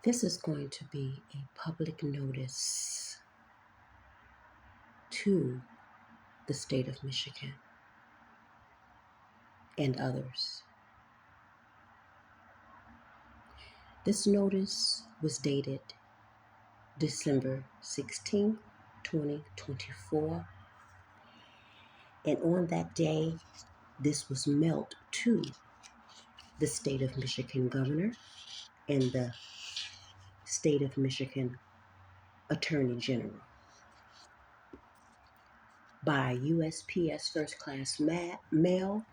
This is going to be a public notice to the state of Michigan and others. This notice was dated December 16, 2024, and on that day, this was mailed to the state of Michigan governor and the state of Michigan attorney general by USPS first class mail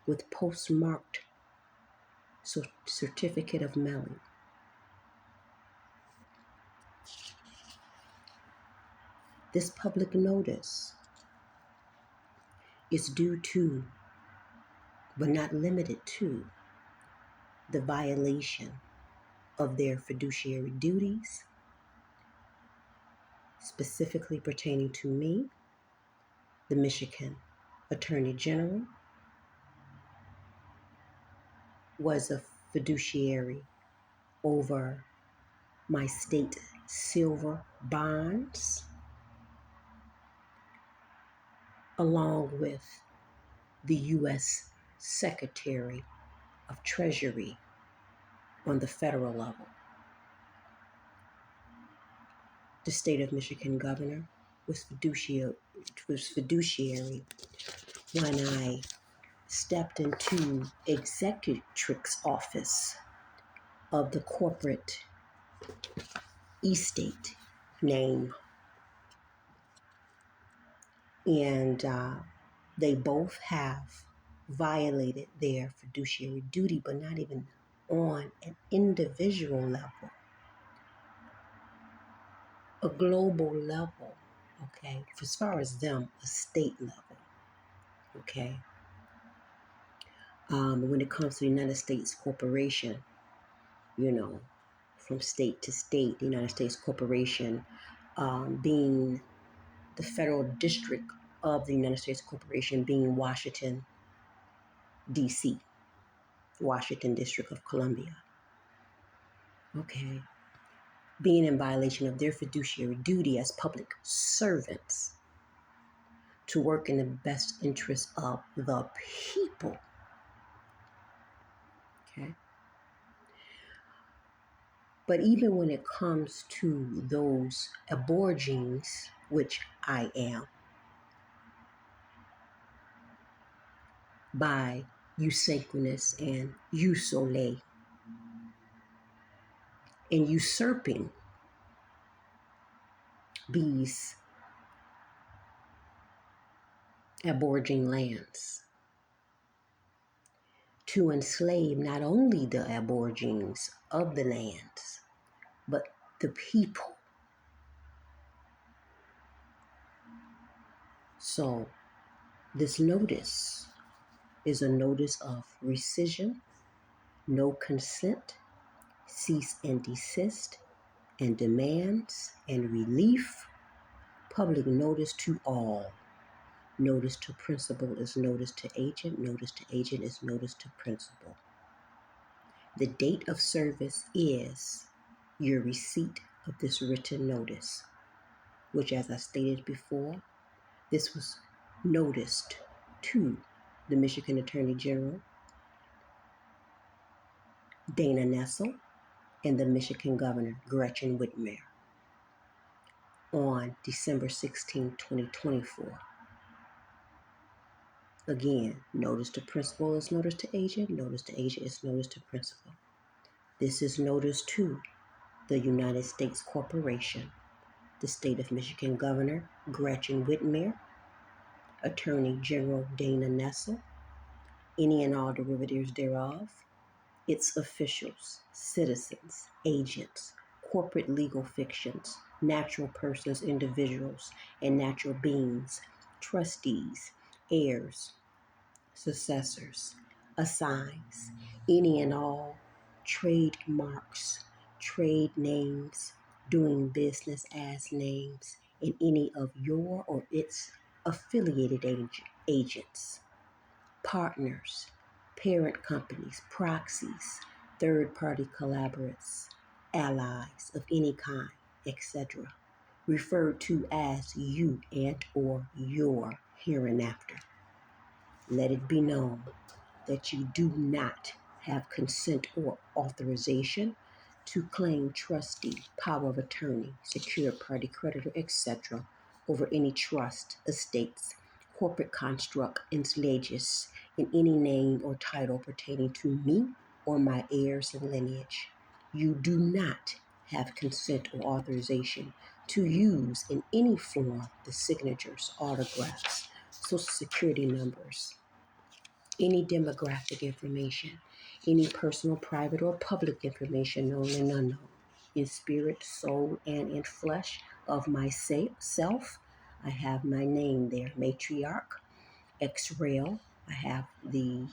with postmarked certificate of mailing. This public notice is due to, but not limited to, the violation of their fiduciary duties, specifically pertaining to me, the Michigan Attorney General, was a fiduciary over my state silver bonds, along with the U.S. Secretary of Treasury on the federal level. The state of Michigan governor was fiduciary when I stepped into executrix office of the corporate estate name. And they both have violated their fiduciary duty, but not even on an individual level, a global level, okay? As far as them, a state level, okay? When it comes to the United States corporation, from state to state, the United States corporation being the federal district of the United States corporation being Washington, D.C., Washington District of Columbia. Okay. Being in violation of their fiduciary duty as public servants to work in the best interest of the people. Okay. But even when it comes to those aborigines, which I am, by Synchronous and Soleil, and usurping these aborigine lands to enslave not only the aborigines of the lands, but the people. So this notice is a notice of rescission, no consent, cease and desist, and demands and relief. Public notice to all. Notice to principal is notice to agent. Notice to agent is notice to principal. The date of service is your receipt of this written notice, which, as I stated before, this was noticed to the Michigan Attorney General, Dana Nessel, and the Michigan Governor, Gretchen Whitmer, on December 16, 2024. Again, notice to principal is notice to agent is notice to principal. This is notice to the United States Corporation, the State of Michigan Governor, Gretchen Whitmer, Attorney General Dana Nessel, any and all derivatives thereof, its officials, citizens, agents, corporate legal fictions, natural persons, individuals, and natural beings, trustees, heirs, successors, assigns, any and all trademarks, trade names, doing business as names, in any of your or its affiliated agents, partners, parent companies, proxies, third-party collaborators, allies of any kind, etc., referred to as you and or your hereinafter. Let it be known that you do not have consent or authorization to claim trustee, power of attorney, secured party creditor, etc., over any trust, estates, corporate construct, enslavage in any name or title pertaining to me or my heirs and lineage. You do not have consent or authorization to use in any form the signatures, autographs, social security numbers, any demographic information, any personal, private, or public information known and unknown, in spirit, soul, and in flesh of myself. I have my name there, matriarch, X-Rail. I have the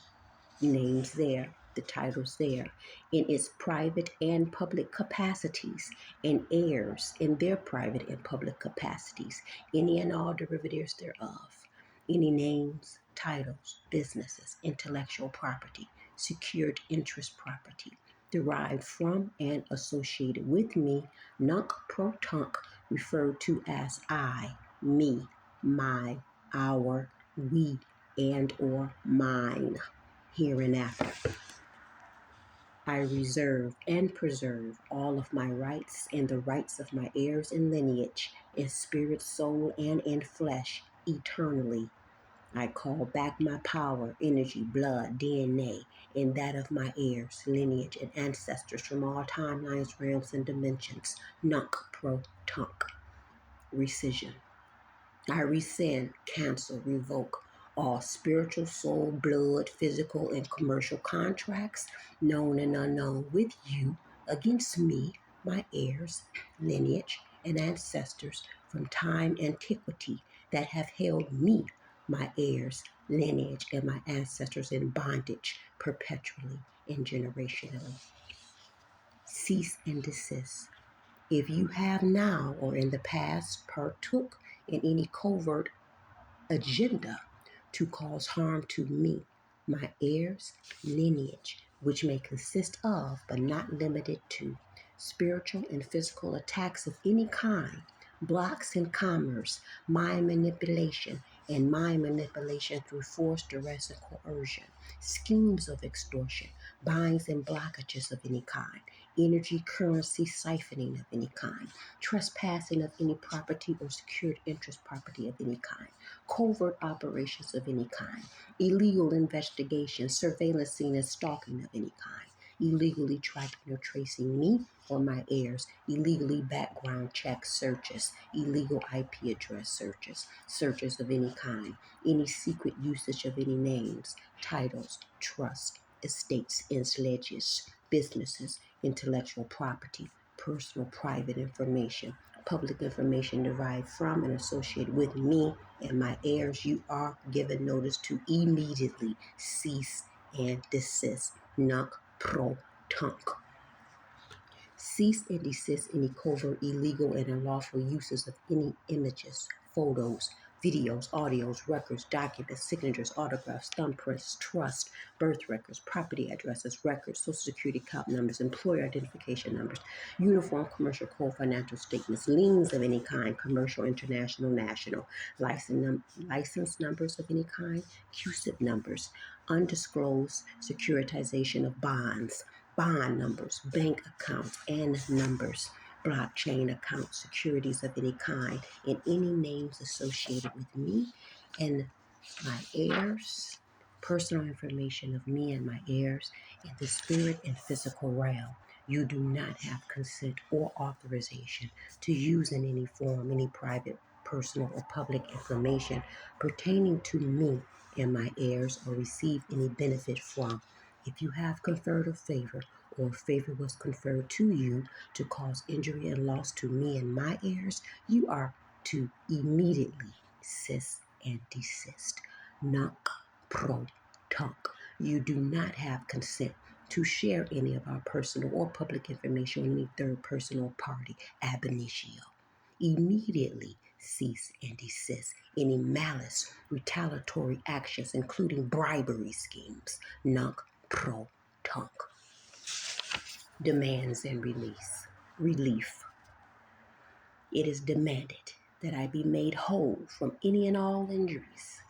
names there, the titles there, in its private and public capacities, and heirs in their private and public capacities, any and all derivatives thereof, any names, titles, businesses, intellectual property, secured interest property, derived from and associated with me, nunc pro tunc, referred to as I, me, my, our, we, and or mine hereinafter. I reserve and preserve all of my rights and the rights of my heirs and lineage in spirit, soul, and in flesh eternally. I call back my power, energy, blood, DNA, and that of my heirs, lineage, and ancestors from all timelines, realms, and dimensions. Nunc pro tunc. Rescission. I rescind, cancel, revoke all spiritual, soul, blood, physical, and commercial contracts, known and unknown, with you against me, my heirs, lineage, and ancestors from time antiquity that have held me, my heirs, lineage, and my ancestors in bondage perpetually and generationally. Cease and desist. If you have now or in the past partook in any covert agenda to cause harm to me, my heirs, lineage, which may consist of, but not limited to, spiritual and physical attacks of any kind, blocks in commerce, mind manipulation through force, duress, and coercion, schemes of extortion, binds and blockages of any kind, energy, currency, siphoning of any kind, trespassing of any property or secured interest property of any kind, covert operations of any kind, illegal investigation, surveillance and stalking of any kind, illegally tracking or tracing me or my heirs, illegally background check searches, illegal IP address searches, searches of any kind, any secret usage of any names, titles, trusts, estates, and sledges, businesses, intellectual property, personal private information, public information derived from and associated with me and my heirs. You are given notice to immediately cease and desist. Nunc pro tunc. Cease and desist any covert, illegal, and unlawful uses of any images, photos, videos, audios, records, documents, signatures, autographs, thumbprints, trust, birth records, property addresses, records, social security account numbers, employer identification numbers, uniform commercial code financial statements, liens of any kind, commercial, international, national, license numbers of any kind, QSIP numbers, undisclosed securitization of bonds, bond numbers, bank accounts and numbers, blockchain accounts, securities of any kind, and any names associated with me and my heirs, personal information of me and my heirs in the spirit and physical realm. You do not have consent or authorization to use in any form any private, personal, or public information pertaining to me and my heirs or receive any benefit from. If you have conferred a favor or favor was conferred to you to cause injury and loss to me and my heirs, you are to immediately cease and desist. Nunc pro tunc. You do not have consent to share any of our personal or public information with any third person or party ab initio. Immediately cease and desist any malice, retaliatory actions, including bribery schemes. Nunc pro tunc. demands and relief. It is demanded that I be made whole from any and all injuries,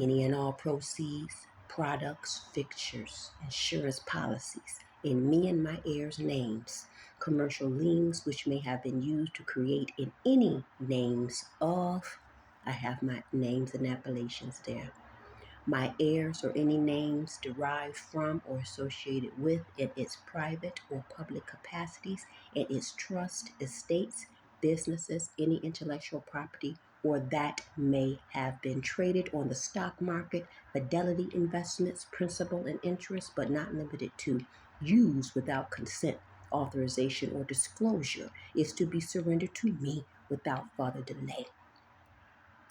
any and all proceeds, products, fixtures, insurance policies in me and my heirs' names, commercial liens which may have been used to create in any names of, I have my names and appellations there, my heirs or any names derived from or associated with in its private or public capacities, in its trust, estates, businesses, any intellectual property, or that may have been traded on the stock market, fidelity investments, principal and interest, but not limited to, used without consent, authorization, or disclosure, is to be surrendered to me without further delay.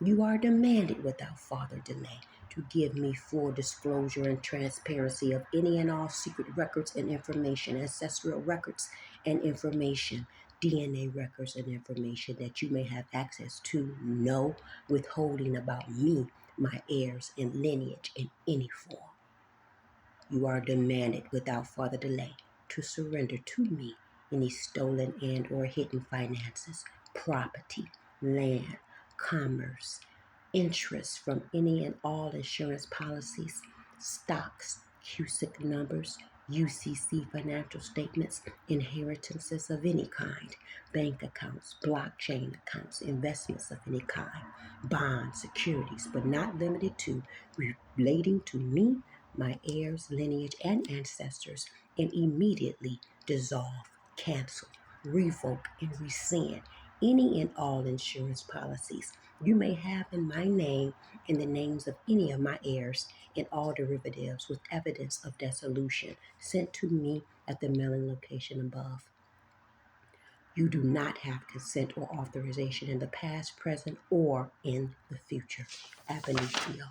You are demanded without further delay to give me full disclosure and transparency of any and all secret records and information, ancestral records and information, DNA records and information that you may have access to. No withholding about me, my heirs, and lineage in any form. You are demanded without further delay to surrender to me any stolen and or hidden finances, property, land, commerce, interest from any and all insurance policies, stocks, CUSIC numbers, UCC financial statements, inheritances of any kind, bank accounts, blockchain accounts, investments of any kind, bonds, securities, but not limited to, relating to me, my heirs, lineage, and ancestors, and immediately dissolve, cancel, revoke, and rescind any and all insurance policies you may have in my name and the names of any of my heirs and all derivatives with evidence of dissolution sent to me at the mailing location above. You do not have consent or authorization in the past, present, or in the future. Ab initio.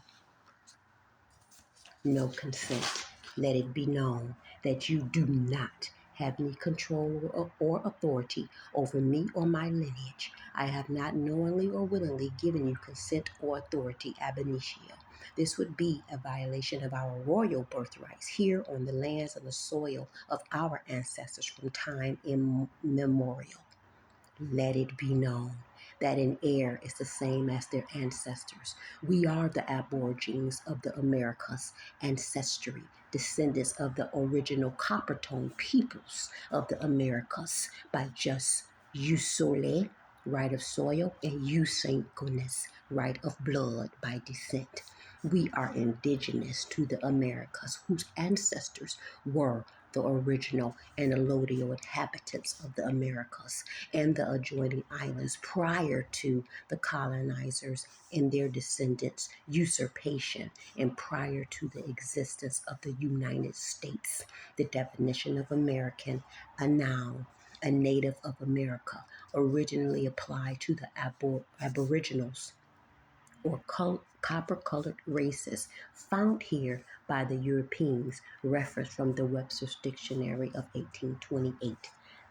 No consent. Let it be known that you do not have any control or authority over me or my lineage. I have not knowingly or willingly given you consent or authority ab initio. This would be a violation of our royal birthrights here on the lands and the soil of our ancestors from time immemorial. Let it be known that an heir is the same as their ancestors. We are the aborigines of the Americas, ancestry, descendants of the original copper-tone peoples of the Americas by just usole, right of soil, and usanconus, right of blood by descent. We are indigenous to the Americas, whose ancestors were the original and allodial inhabitants of the Americas and the adjoining islands prior to the colonizers and their descendants' usurpation and prior to the existence of the United States. The definition of American, a noun, a native of America, originally applied to the aboriginals or copper-colored races found here by the Europeans, reference from the Webster's Dictionary of 1828.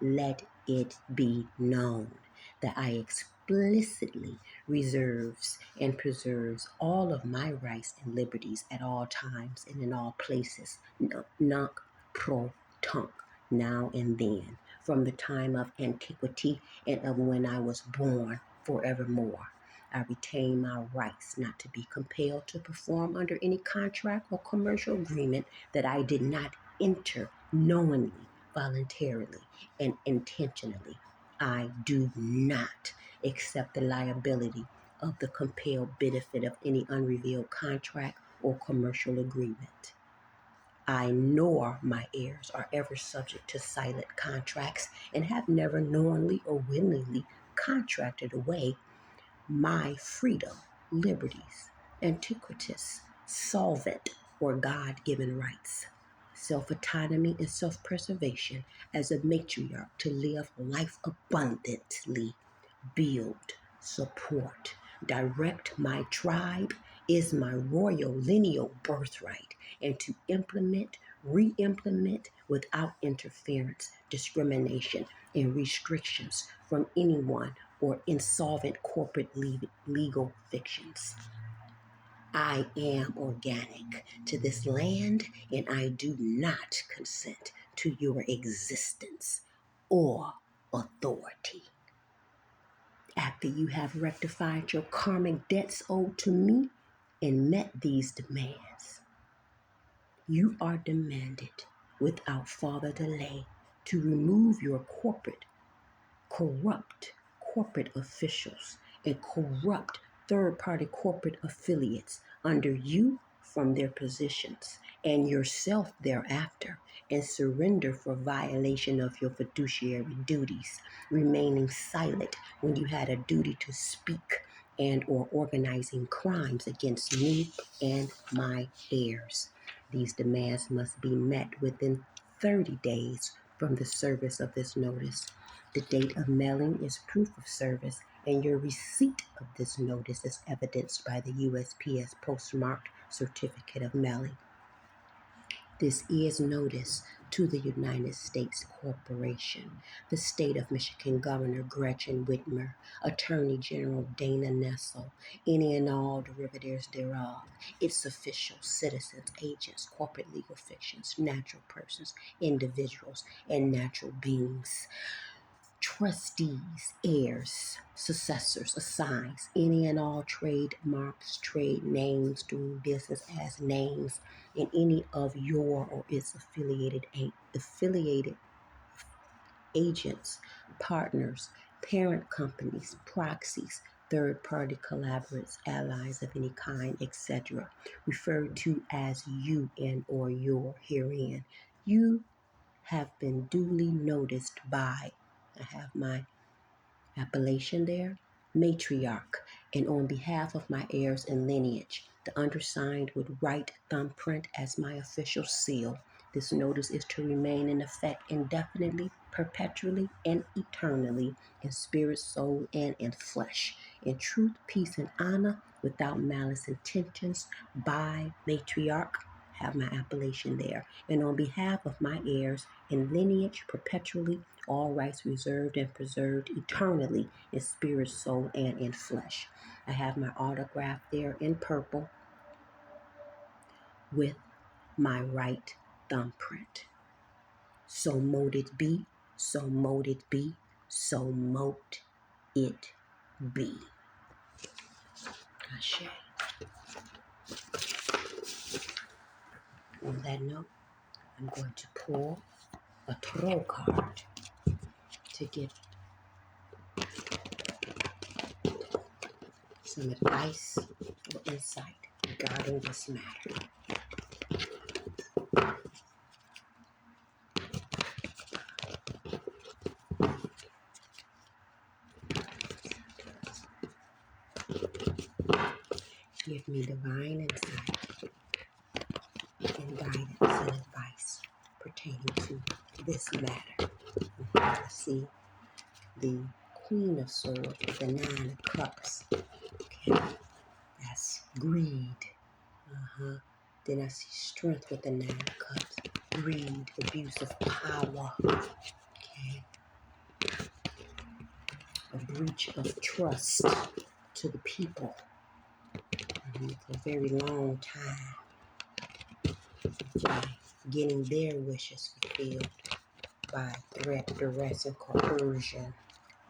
Let it be known that I explicitly reserves and preserves all of my rights and liberties at all times and in all places, nunc pro tunc, now and then, from the time of antiquity and of when I was born, forevermore. I retain my rights not to be compelled to perform under any contract or commercial agreement that I did not enter knowingly, voluntarily, and intentionally. I do not accept the liability of the compelled benefit of any unrevealed contract or commercial agreement. I nor my heirs are ever subject to silent contracts and have never knowingly or willingly contracted away my freedom, liberties, antiquities, solvent, or God-given rights, self-autonomy and self-preservation as a matriarch to live life abundantly, build, support, direct my tribe is my royal lineal birthright, and to implement, re-implement without interference, discrimination, and restrictions from anyone or insolvent corporate legal fictions. I am organic to this land and I do not consent to your existence or authority. After you have rectified your karmic debts owed to me and met these demands, you are demanded without further delay to remove your corrupt corporate officials and corrupt third-party corporate affiliates under you from their positions and yourself thereafter, and surrender for violation of your fiduciary duties, remaining silent when you had a duty to speak and or organizing crimes against me and my heirs. These demands must be met within 30 days from the service of this notice. The date of mailing is proof of service, and your receipt of this notice is evidenced by the USPS postmarked certificate of mailing. This is notice to the United States Corporation, the State of Michigan Governor Gretchen Whitmer, Attorney General Dana Nessel, any and all derivatives thereof, its officials, citizens, agents, corporate legal fictions, natural persons, individuals, and natural beings, trustees, heirs, successors, assigns, any and all trademarks, trade names, doing business as names, in any of your or its affiliated agents, partners, parent companies, proxies, third-party collaborators, allies of any kind, etc., referred to as you and or your herein. You have been duly noticed by, I have my appellation there, matriarch, and on behalf of my heirs and lineage, the undersigned would write thumbprint as my official seal. This notice is to remain in effect indefinitely, perpetually, and eternally, in spirit, soul, and in flesh, in truth, peace, and honor, without malice intentions, by matriarch, have my appellation there, and on behalf of my heirs and lineage, perpetually, all rights reserved and preserved eternally in spirit, soul, and in flesh. I have my autograph there in purple with my right thumbprint. So mote it be, so mote it be, so mote it be. Ashe. On that note, I'm going to pull a tarot card to give some advice or insight regarding this matter. Give me divine insight and guidance and advice pertaining to this matter. I see the Queen of Swords with the Nine of Cups. Okay, that's greed. Then I see strength with the Nine of Cups. Greed, abuse of power. Okay, a breach of trust to the people for a very long time. Okay, getting their wishes fulfilled by threat, duress, and coercion.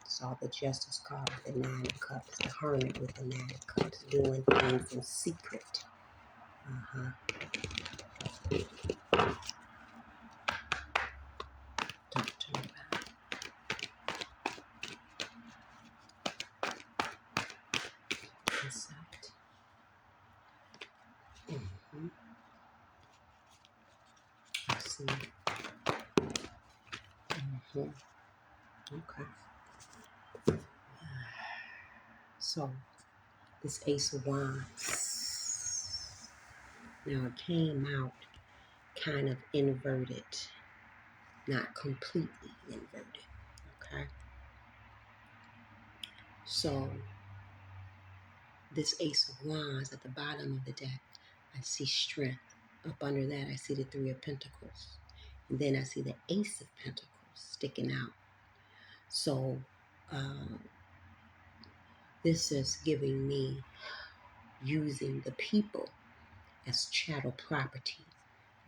Saw the Justice card with the Nine of Cups, the Hermit with the Nine of Cups, doing things in secret. Talk to me about insight. I see. Okay. So, this Ace of Wands. Now, it came out kind of inverted, not completely inverted. Okay. So, this Ace of Wands at the bottom of the deck, I see strength. Up under that, I see the Three of Pentacles. And then I see the Ace of Pentacles sticking out. So, this is giving me using the people as chattel property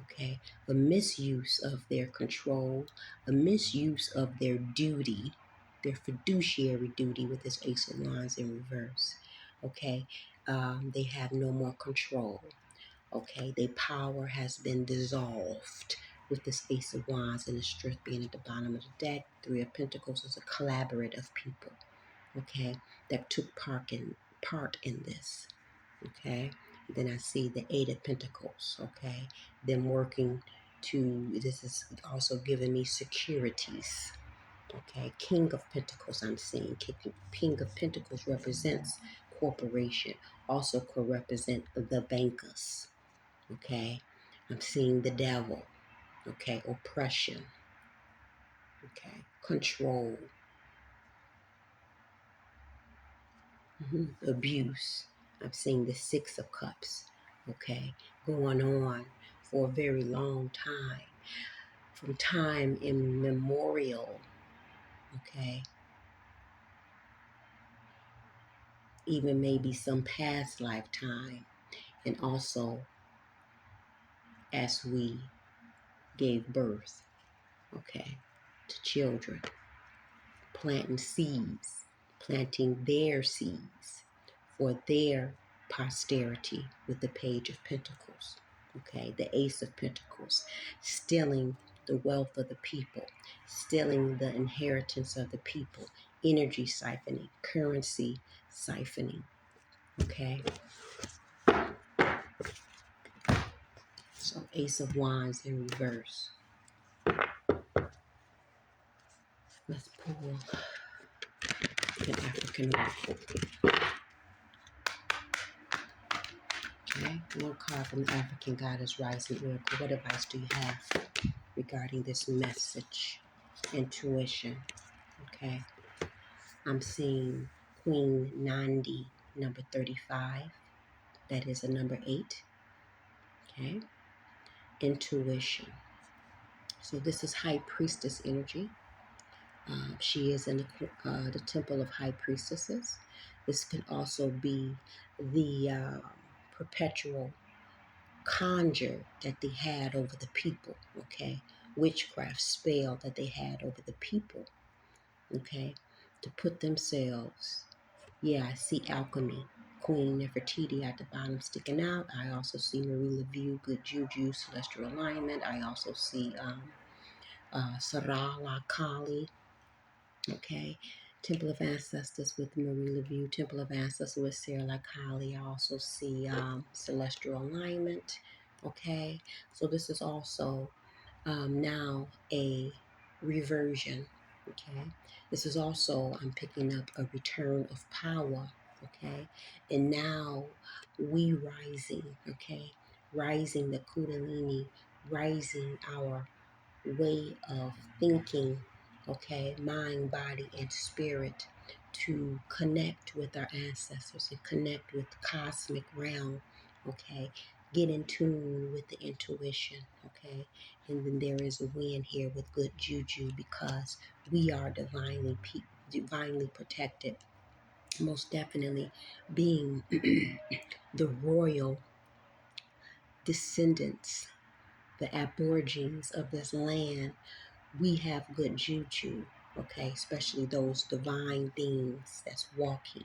okay? A misuse of their control, a misuse of their duty, their fiduciary duty with this Ace of Wands in reverse, okay? They have no more control, okay? Their power has been dissolved with this Ace of Wands and the Strength being at the bottom of the deck. Three of Pentacles is a collaborative people, okay, that took part in this, okay. Then I see the Eight of Pentacles, okay, them working to, this is also giving me securities, okay. King of Pentacles, I'm seeing King of Pentacles represents corporation, also could represent the bankers, okay. I'm seeing the devil, okay, oppression, okay, control, abuse. I'm seeing the Six of Cups, okay, going on for a very long time, from time immemorial, okay, even maybe some past lifetime, and also as we gave birth, okay, to children, planting seeds, planting their seeds for their posterity with the Page of Pentacles, okay, the Ace of Pentacles, stealing the wealth of the people, stealing the inheritance of the people, energy siphoning, currency siphoning, okay. So Ace of Wands in reverse. Let's pull an African oracle. Okay, one card from the African Goddess Rising Oracle. What advice do you have regarding this message? Intuition. Okay, I'm seeing Queen Nandi, number 35. That is a number 8. Okay, intuition. So this is High Priestess energy. She is in the Temple of High Priestesses. This could also be the perpetual conjure that they had over the people, okay? Witchcraft spell that they had over the people, okay? To put themselves, yeah, I see alchemy, Queen Nefertiti at the bottom sticking out. I also see Marie Laveau, good juju, celestial alignment. I also see Sarala Kali, okay? Temple of Ancestors with Marie Laveau, Temple of Ancestors with Sarah Kali. I also see celestial alignment, okay? So this is also now a reversion, okay? This is also, I'm picking up a return of power, okay? And now we rising, okay? Rising the Kundalini, rising our way of thinking, okay, mind, body, and spirit, to connect with our ancestors and connect with the cosmic realm, okay, get in tune with the intuition, okay, and then there is a win here with good juju because we are divinely protected, most definitely being the royal descendants, the aborigines of this land. We have good juju, okay, especially those divine beings that's walking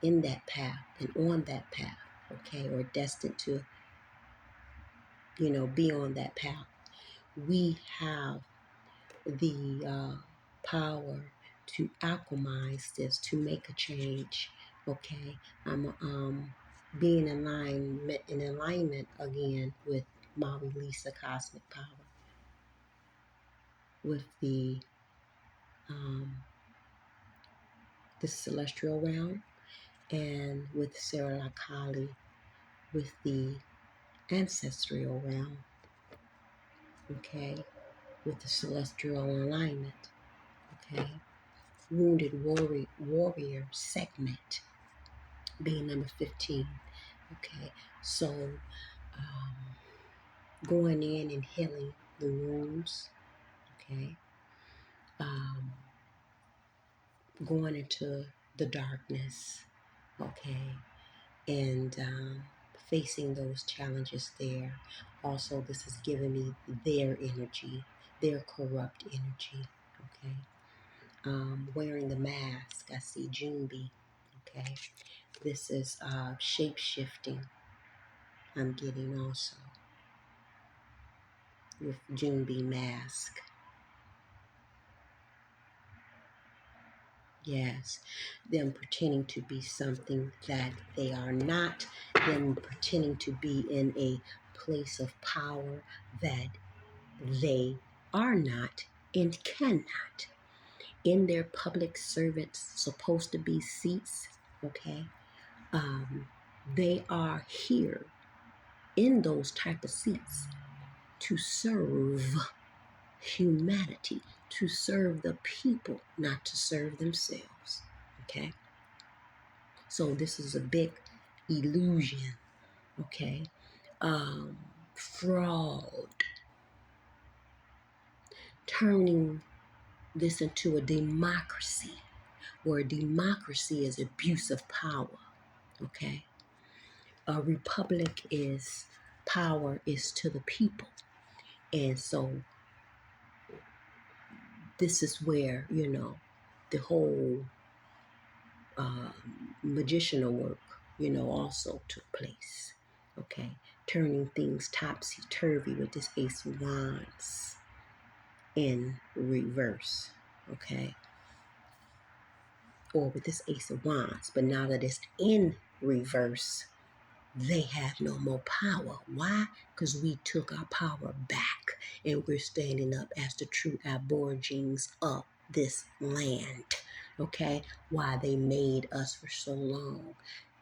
in that path and on that path, okay, or destined to, be on that path. We have the power to alchemize this, to make a change, okay. I'm being in alignment again with Mari Lisa Cosmic Power, with um, the celestial realm, and with Sarah Kali with the ancestral realm, okay, with the celestial alignment, okay. Wounded warrior segment being number 15, okay. So going in and healing the wounds, okay. Going into the darkness, okay, and facing those challenges there. Also, this is giving me their energy, their corrupt energy. Okay. Wearing the mask, I see Junbi. Okay. This is shape shifting. I'm getting also with Junbi mask. Yes, them pretending to be something that they are not, them pretending to be in a place of power that they are not and cannot. In their public servants, supposed to be seats, okay? They are here in those type of seats to serve humanity, to serve the people, not to serve themselves, okay? So this is a big illusion, okay? Fraud, turning this into a democracy, where democracy is abuse of power, okay? A republic is power is to the people. And so this is where, the whole magicianal work, also took place. Okay, turning things topsy turvy with this Ace of Wands in reverse. Okay, or with this Ace of Wands, but now that it's in reverse, they have no more power. Why? Because we took our power back and we're standing up as the true aborigines of this land. Okay? Why they made us for so long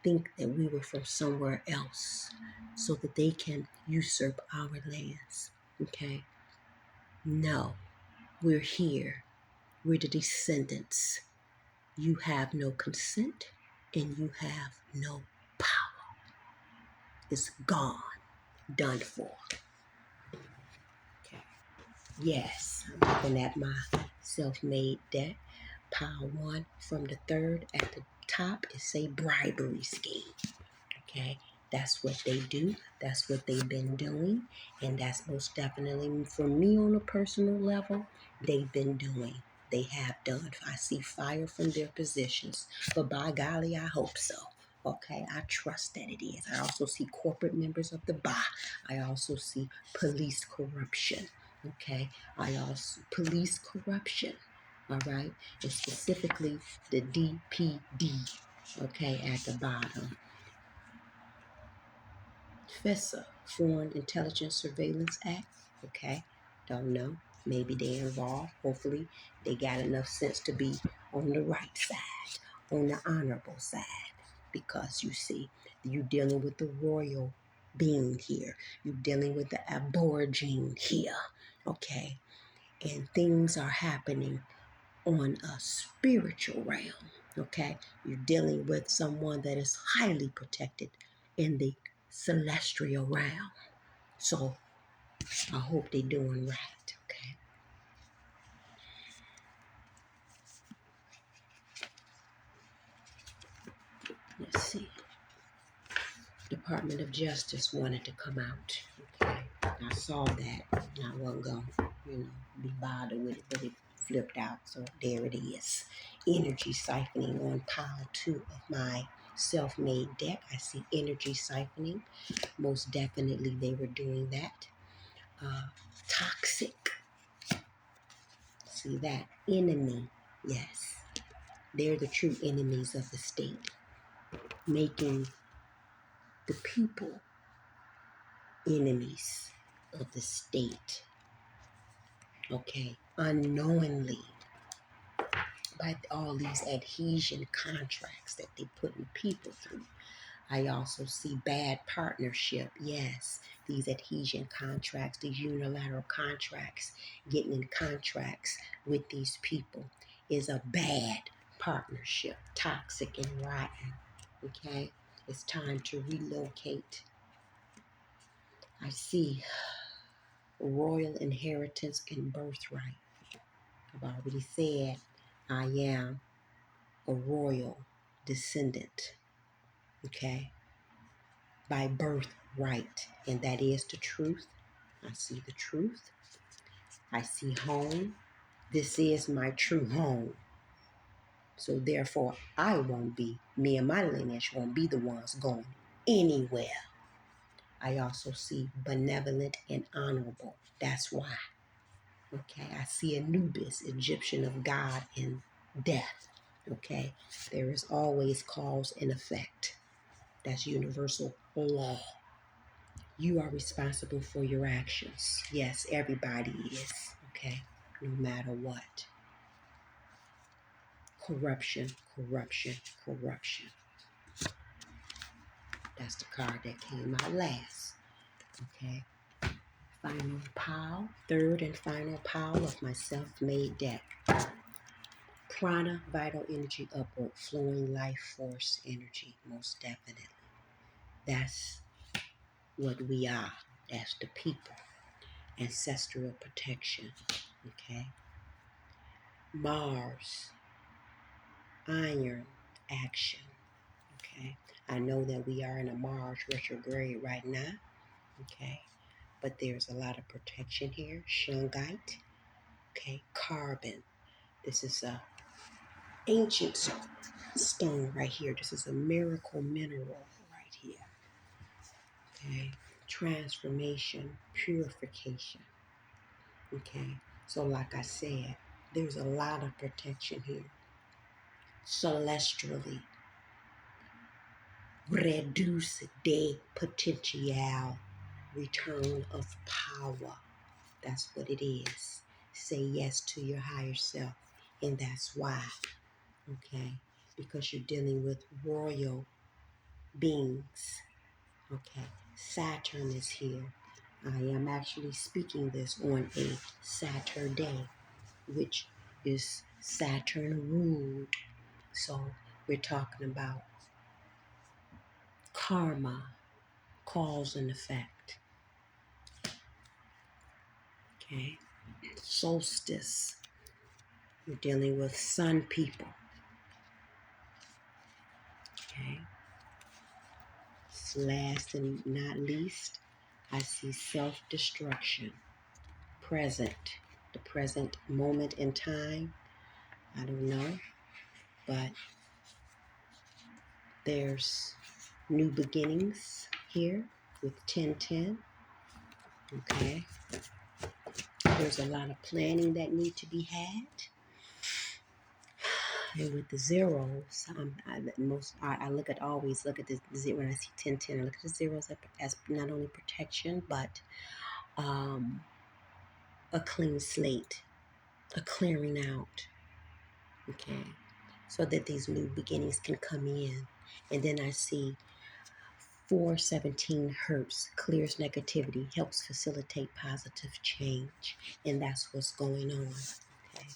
think that we were from somewhere else so that they can usurp our lands. Okay? No, we're here. We're the descendants. You have no consent and you have no power. It's gone. Done for. Okay. Yes, I'm looking at my self-made deck. Pile one from the third at the top is a bribery scheme. Okay, that's what they do. That's what they've been doing, and that's most definitely for me on a personal level. They've been doing. They have done. I see fire from their positions, but by golly, I hope so. Okay, I trust that it is. I also see corporate members of the BA. I also see police corruption. Okay, I also police corruption. All right, and specifically the DPD. Okay, at the bottom. FISA, Foreign Intelligence Surveillance Act. Okay, don't know. Maybe they're involved. Hopefully, they got enough sense to be on the right side, on the honorable side. Because you see, you're dealing with the royal being here. You're dealing with the aborigine here. Okay, and things are happening on a spiritual realm. Okay, you're dealing with someone that is highly protected in the celestial realm. So I hope they're doing right. Okay, let's see. Department of Justice wanted to come out. Okay, I saw that. I wasn't gonna, be bothered with it, but it flipped out. So there it is. Energy siphoning on pile two of my self-made deck. I see energy siphoning. Most definitely they were doing that. Toxic. See that? Enemy. Yes. They're the true enemies of the state, making the people enemies of the state. Okay. Unknowingly, by all these adhesion contracts that they putting people through. I also see bad partnership. Yes, these adhesion contracts, these unilateral contracts, getting in contracts with these people is a bad partnership, toxic and rotten. Okay, it's time to relocate. I see royal inheritance and birthright. I've already said I am a royal descendant. Okay, by birthright, and that is the truth. I see the truth. I see home. This is my true home. So therefore, me and my lineage won't be the ones going anywhere. I also see benevolent and honorable. That's why. Okay, I see Anubis, Egyptian of God and death. Okay, there is always cause and effect. That's universal law. You are responsible for your actions. Yes, everybody is. Okay, no matter what. Corruption, corruption, corruption. That's the card that came out last. Okay. Final pile, third and final pile of my self-made deck. Prana, vital energy, upward, flowing life force energy, most definitely. That's what we are. That's the people. Ancestral protection. Okay. Mars, iron, action. Okay. I know that we are in a Mars retrograde right now. Okay. But there's a lot of protection here. Shungite. Okay. Carbon. This is a ancient stone right here. This is a miracle mineral right here. Okay. Transformation, purification. Okay. So like I said, there's a lot of protection here. Celestially. Reduce de potential. Return of power. That's what it is. Say yes to your higher self. And that's why. Okay. Because you're dealing with royal beings. Okay. Saturn is here. I am actually speaking this on a Saturday, which is Saturn ruled. So we're talking about karma, cause and effect. Okay. Solstice. We're dealing with sun people. Okay. Last and not least, I see self-destruction. Present. The present moment in time. I don't know. But there's new beginnings here with 1010. Okay. There's a lot of planning that need to be had. And with the zeros, I always look at the zero when I see 1010. I look at the zeros as not only protection, but a clean slate, a clearing out. Okay. So that these new beginnings can come in. And then I see 417 hertz, clears negativity, helps facilitate positive change. And that's what's going on. Okay.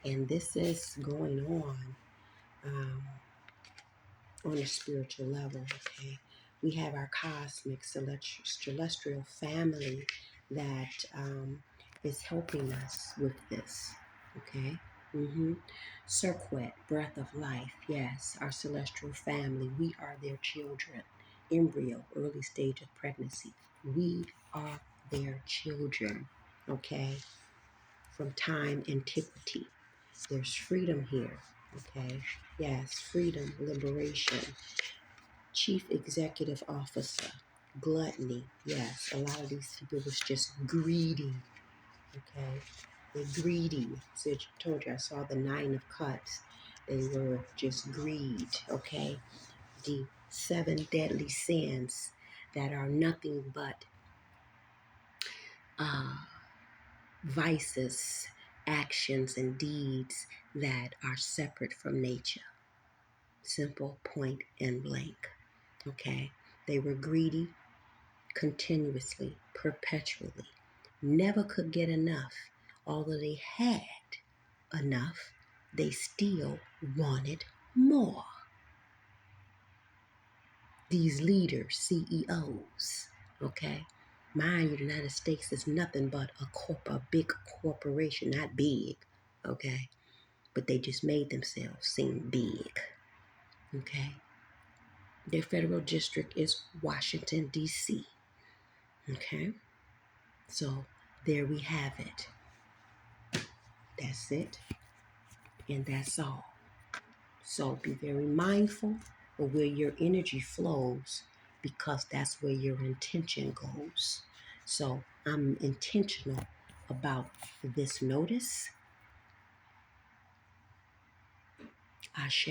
And this is going on a spiritual level. Okay. We have our cosmic celestial family that is helping us with this. Okay. Circuit, breath of life. Yes, our celestial family. We are their children. Embryo, early stage of pregnancy. We are their children. Okay. From time antiquity. There's freedom here. Okay. Yes, freedom, liberation. Chief executive officer. Gluttony. Yes, a lot of these people was just greedy. Okay. They're greedy. So I told you I saw the 9 of cups. They were just greed. Okay. The 7 deadly sins that are nothing but vices, actions, and deeds that are separate from nature. Simple, point, and blank. Okay. They were greedy continuously, perpetually. Never could get enough. Although they had enough, they still wanted more. These leaders, CEOs, okay? Mind you, the United States is nothing but a big corporation, not big, okay? But they just made themselves seem big, okay? Their federal district is Washington, D.C. Okay? So there we have it. That's it. And that's all. So be very mindful of where your energy flows because that's where your intention goes. So I'm intentional about this notice. Ashe.